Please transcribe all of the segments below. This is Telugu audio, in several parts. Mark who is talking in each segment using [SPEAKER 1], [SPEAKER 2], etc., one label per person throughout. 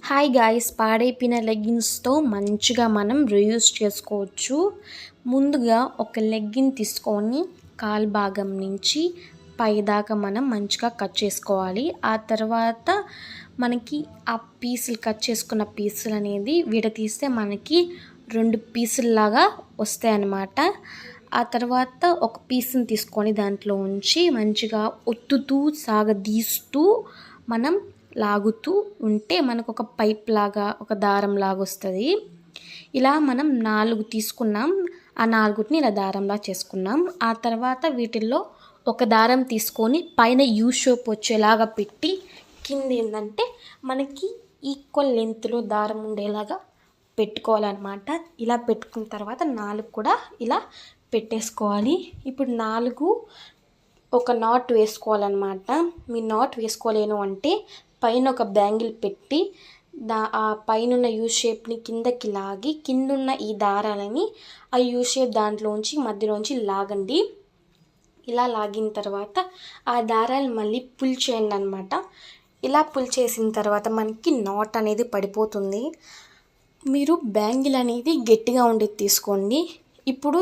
[SPEAKER 1] హాయ్ గాయ్స్, పాడైపోయిన లెగ్గిన్స్తో మంచిగా మనం రీయూజ్ చేసుకోవచ్చు. ముందుగా ఒక లెగ్గిన్ తీసుకొని కాలు భాగం నుంచి పైదాకా మనం మంచిగా కట్ చేసుకోవాలి. ఆ తర్వాత మనకి ఆ పీసులు కట్ చేసుకున్న పీసులు అనేది విడతీస్తే మనకి 2 పీసుల్లాగా వస్తాయి అన్నమాట. ఆ తర్వాత ఒక పీస్ని తీసుకొని దాంట్లో ఉంచి మంచిగా ఒత్తుతూ సాగదీస్తూ మనం లాగుతూ ఉంటే మనకు ఒక పైప్ లాగా ఒక దారం లాగా వస్తుంది. ఇలా మనం 4 తీసుకున్నాం. ఆ 4ని ఇలా దారంలా చేసుకున్నాం. ఆ తర్వాత వీటిల్లో ఒక దారం తీసుకొని పైన యూ షేప్ వచ్చేలాగా పెట్టి కింద ఏంటంటే మనకి ఈక్వల్ లెంత్లో దారం ఉండేలాగా పెట్టుకోవాలన్నమాట. ఇలా పెట్టుకున్న తర్వాత 4 కూడా ఇలా పెట్టేసుకోవాలి. ఇప్పుడు 4 ఒక నాట్ వేసుకోవాలన్నమాట. మీ నాట్ వేసుకోలేను అంటే పైన ఒక బ్యాంగిల్ పెట్టి ఆ పైన యూ షేప్ని కిందకి లాగి కిందున్న ఈ దారాలని ఆ యూ షేప్ దాంట్లోంచి మధ్యలోంచి లాగండి. ఇలా లాగిన తర్వాత ఆ దారాలు మళ్ళీ పుల్ చేయండి అనమాట. ఇలా పుల్ చేసిన తర్వాత మనకి నాట్ అనేది పడిపోతుంది. మీరు బ్యాంగిల్ అనేది గట్టిగా ఉండేది తీసుకోండి. ఇప్పుడు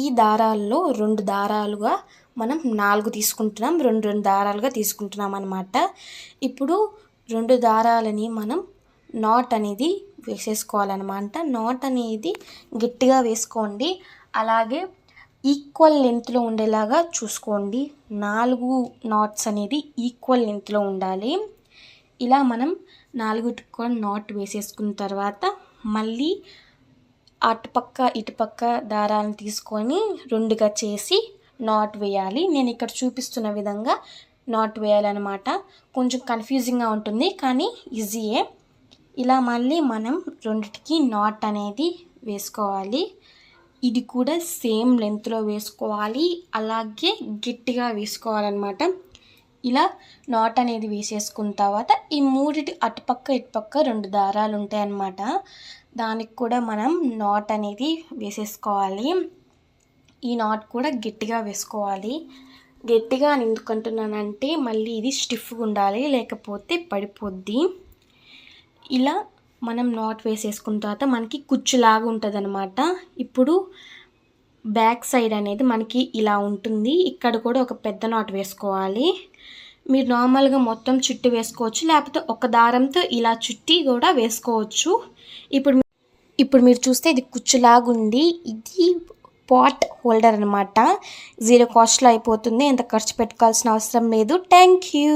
[SPEAKER 1] ఈ దారాల్లో 2 దారాలుగా మనం 4 తీసుకుంటున్నాం. 2 దారాలుగా తీసుకుంటున్నాం అన్నమాట. ఇప్పుడు 2 దారాలని మనం నాట్ అనేది వేసేసుకోవాలన్నమాట. నాట్ అనేది గట్టిగా వేసుకోండి. అలాగే ఈక్వల్ లెంత్లో ఉండేలాగా చూసుకోండి. 4 నాట్స్ అనేది ఈక్వల్ లెంత్లో ఉండాలి. ఇలా మనం 4 కూడా నాట్ వేసేసుకున్న తర్వాత మళ్ళీ అటుపక్క ఇటుపక్క దారాలను తీసుకొని 2గా చేసి నాట్ వేయాలి. నేను ఇక్కడ చూపిస్తున్న విధంగా నాట్ వేయాలన్నమాట. కొంచెం కన్ఫ్యూజింగ్గా ఉంటుంది కానీ ఈజీయే. ఇలా మళ్ళీ మనం 2కి నాట్ అనేది వేసుకోవాలి. ఇది కూడా సేమ్ లెంత్లో వేసుకోవాలి. అలాగే గట్టిగా వేసుకోవాలన్నమాట. ఇలా నాట్ అనేది వేసేసుకున్న తర్వాత ఈ 3 అటుపక్క ఇటుపక్క 2 దారాలు ఉంటాయన్నమాట. దానికి కూడా మనం నాట్ అనేది వేసేసుకోవాలి. ఈ నాట్ కూడా గట్టిగా వేసుకోవాలి. గట్టిగా అని ఎందుకు అంటున్నానంటే మళ్ళీ ఇది స్టిఫ్గా ఉండాలి, లేకపోతే పడిపోద్ది. ఇలా మనం నాట్ వేసేసుకున్న తర్వాత మనకి కుచ్చులాగా ఉంటుంది అనమాట. ఇప్పుడు బ్యాక్ సైడ్ అనేది మనకి ఇలా ఉంటుంది. ఇక్కడ కూడా ఒక పెద్ద నాట్ వేసుకోవాలి. మీరు నార్మల్గా మొత్తం చుట్టి వేసుకోవచ్చు, లేకపోతే ఒక దారంతో ఇలా చుట్టి కూడా వేసుకోవచ్చు. ఇప్పుడు మీరు చూస్తే ఇది కుచ్చులాగుండి ఇది పాట్ హోల్డర్ అనమాట. 0 కాస్ట్లో అయిపోతుంది. ఎంత ఖర్చు పెట్టుకోవాల్సిన అవసరం లేదు. Thank you.